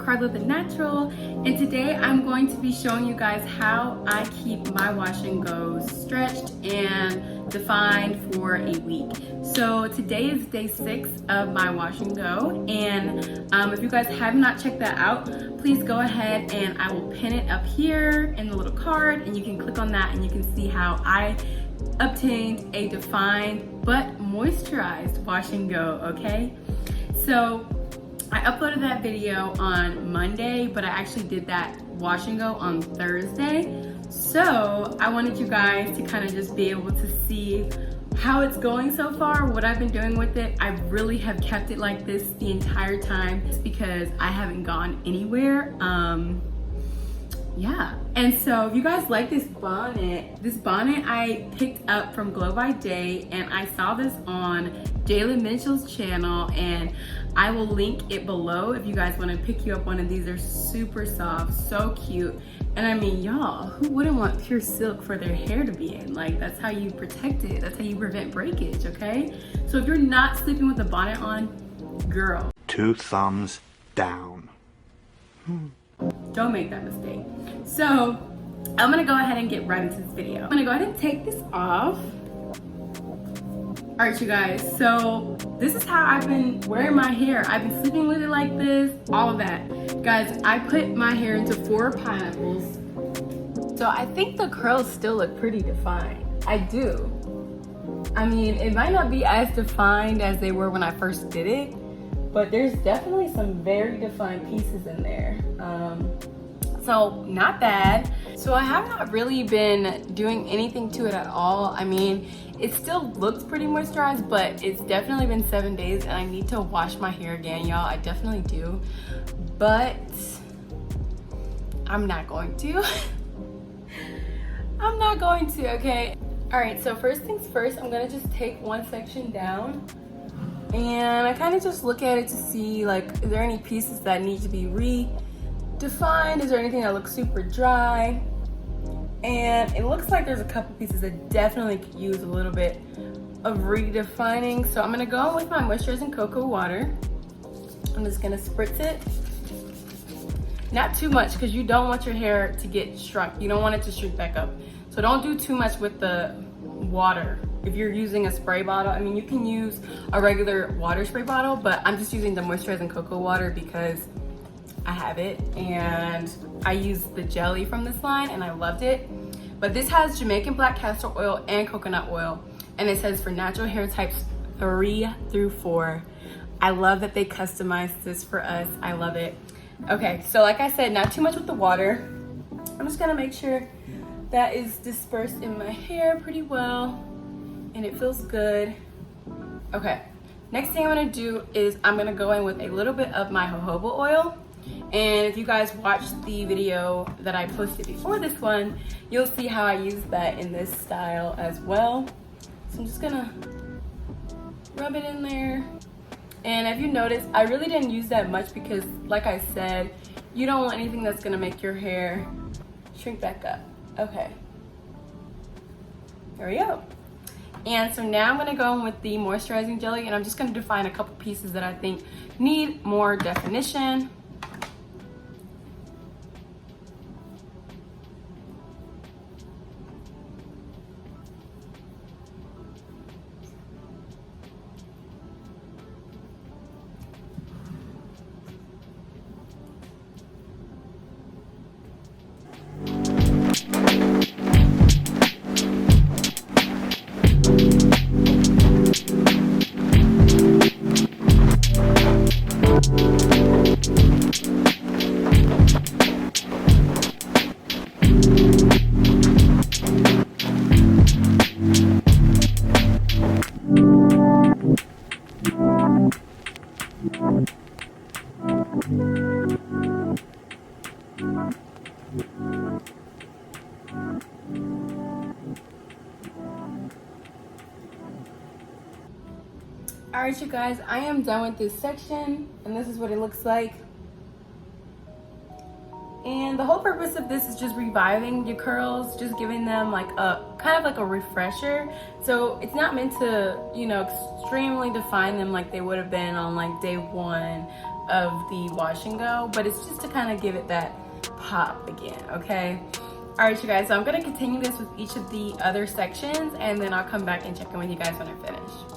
Carla the Natural, and today I'm going to be showing you guys how I keep my wash and go stretched and defined for a week. So today is day 6 of my wash and go, and if you guys have not checked that out, please go ahead and I will pin it up here in the little card, and you can click on that and you can see how I obtained a defined but moisturized wash and go. Okay, so I uploaded that video on Monday, but I actually did that wash and go on Thursday. So I wanted you guys to kind of just be able to see how it's going so far, what I've been doing with it. I really have kept it like this the entire time just because I haven't gone anywhere. Yeah, and so if you guys like this bonnet I picked up from Glow by Day, and I saw this on Jalen Mitchell's channel, and I will link it below if you guys want to pick you up one of these. They're super soft, so cute, and I mean, y'all, who wouldn't want pure silk for their hair to be in? Like, that's how you protect it, that's how you prevent breakage. Okay, so if you're not sleeping with a bonnet on, girl, 2 thumbs down. Don't make that mistake. So I'm gonna go ahead and get right into this video. I'm gonna go ahead and take this off. All right, you guys, so this is how I've been wearing my hair. I've been sleeping with it like this, all of that. Guys, I put my hair into 4 pineapples. So I think the curls still look pretty defined. I do. I mean, it might not be as defined as they were when I first did it, but there's definitely some very defined pieces in there. So not bad. So I have not really been doing anything to it at all. I mean, it still looks pretty moisturized, but it's definitely been 7 days and I need to wash my hair again, y'all. I definitely do, but I'm not going to. I'm not going to, okay? All right, so first things first, I'm gonna just take one section down, and I kind of just look at it to see, like, is there any pieces that need to be redefined? Is there anything that looks super dry? And it looks like there's a couple pieces that definitely could use a little bit of redefining. So I'm gonna go in with my Moisturizing Coco water. I'm just gonna spritz it. Not too much, because you don't want your hair to get shrunk. You don't want it to shrink back up. So don't do too much with the water. If you're using a spray bottle, I mean, you can use a regular water spray bottle, but I'm just using the Moisturizing Coco water because I have it, and I used the jelly from this line and I loved it. But this has Jamaican black castor oil and coconut oil, and it says for natural hair types 3 through 4. I love that they customized this for us. I love it. Okay, so like I said, not too much with the water. I'm just gonna make sure that is dispersed in my hair pretty well and it feels good. Okay, next thing I'm gonna do is I'm gonna go in with a little bit of my jojoba oil. And if you guys watched the video that I posted before this one, you'll see how I use that in this style as well. So I'm just gonna rub it in there. And if you notice, I really didn't use that much because, like I said, you don't want anything that's gonna make your hair shrink back up. Okay, there we go. And so now I'm gonna go in with the moisturizing jelly, and I'm just gonna define a couple pieces that I think need more definition. All right, you guys, I am done with this section, and this is what it looks like. And the whole purpose of this is just reviving your curls, just giving them like a kind of like a refresher. So it's not meant to, you know, extremely define them like they would have been on like day one. of the wash and go, but it's just to kind of give it that pop again, okay? All right, you guys, so I'm gonna continue this with each of the other sections, and then I'll come back and check in with you guys when I'm finished.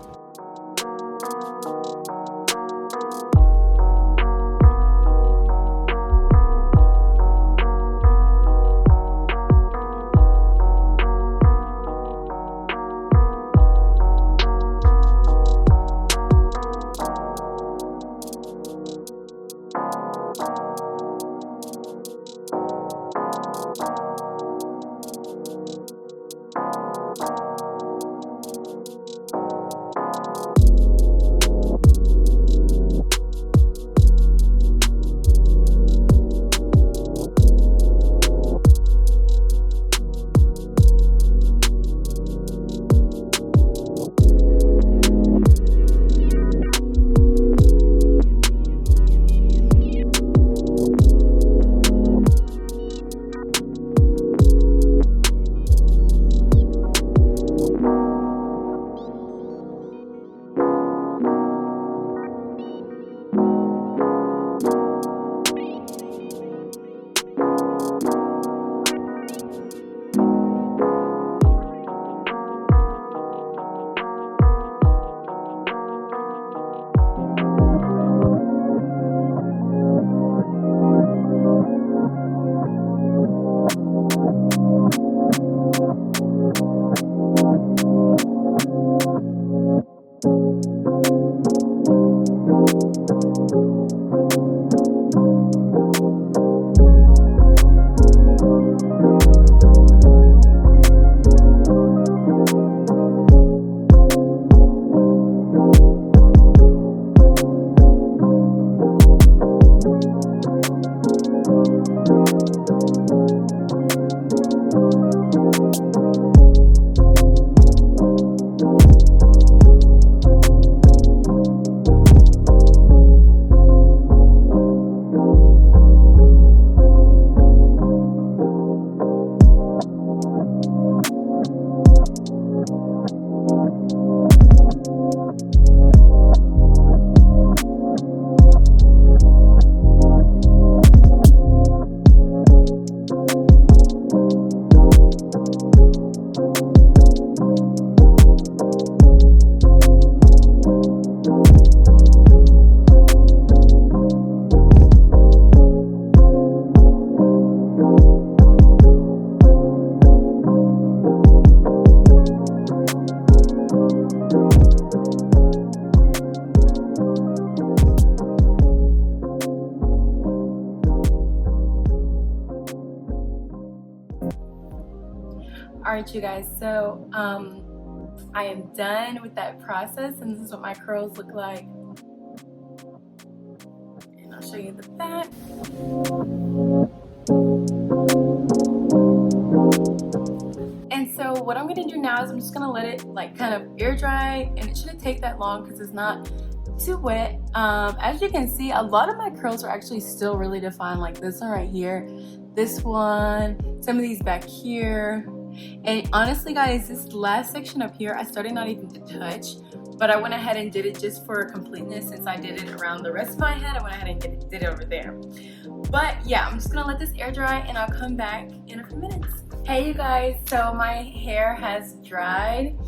All right, you guys, so I am done with that process, and this is what my curls look like. And I'll show you the back. And so what I'm gonna do now is I'm just gonna let it like kind of air dry, and it shouldn't take that long because it's not too wet. As you can see, a lot of my curls are actually still really defined, like this one right here, this one, some of these back here. And honestly guys, this last section up here I started not even to touch, but I went ahead and did it just for completeness. Since I did it around the rest of my head, I went ahead and did it over there. But yeah, I'm just gonna let this air dry and I'll come back in a few minutes. Hey you guys, so my hair has dried,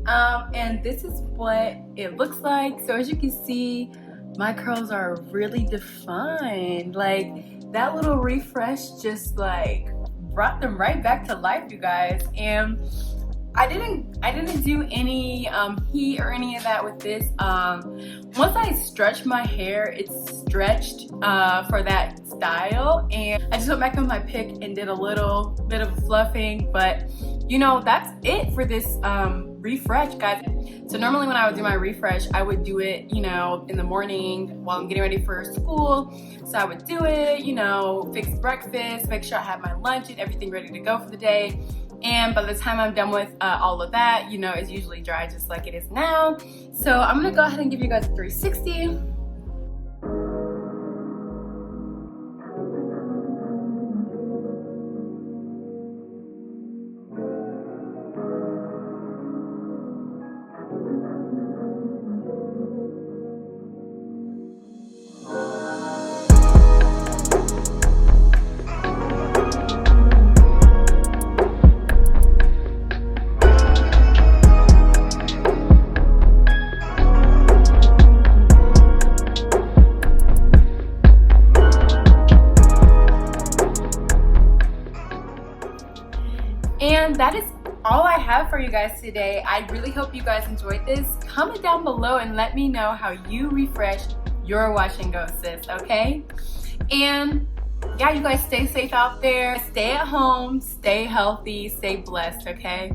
and this is what it looks like. So as you can see, my curls are really defined. Like that little refresh just like brought them right back to life, you guys. And I didn't do any heat or any of that with this. Once I stretched my hair, it's stretched for that style, and I just went back on my pick and did a little bit of fluffing. But you know, that's it for this refresh, guys. So normally when I would do my refresh, I would do it, you know, in the morning while I'm getting ready for school. So I would do it, you know, fix breakfast, make sure I have my lunch and everything ready to go for the day. And by the time I'm done with all of that, you know, it's usually dry just like it is now. So I'm gonna go ahead and give you guys a 360. you guys today. I really hope you guys enjoyed this. Comment down below and let me know how you refresh your wash and go, sis, okay? And yeah, you guys stay safe out there. Stay at home, stay healthy, stay blessed, okay?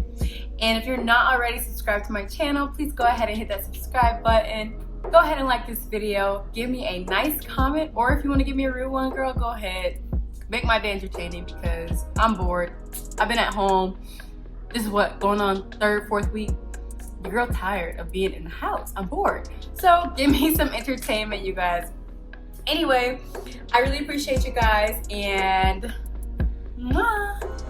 And if you're not already subscribed to my channel, please go ahead and hit that subscribe button. Go ahead and like this video. Give me a nice comment, or if you want to give me a real one, girl, go ahead. Make my day entertaining because I'm bored. I've been at home. This is what, going on third, fourth week? Your girl tired of being in the house. I'm bored. So give me some entertainment, you guys. Anyway, I really appreciate you guys, and mwah.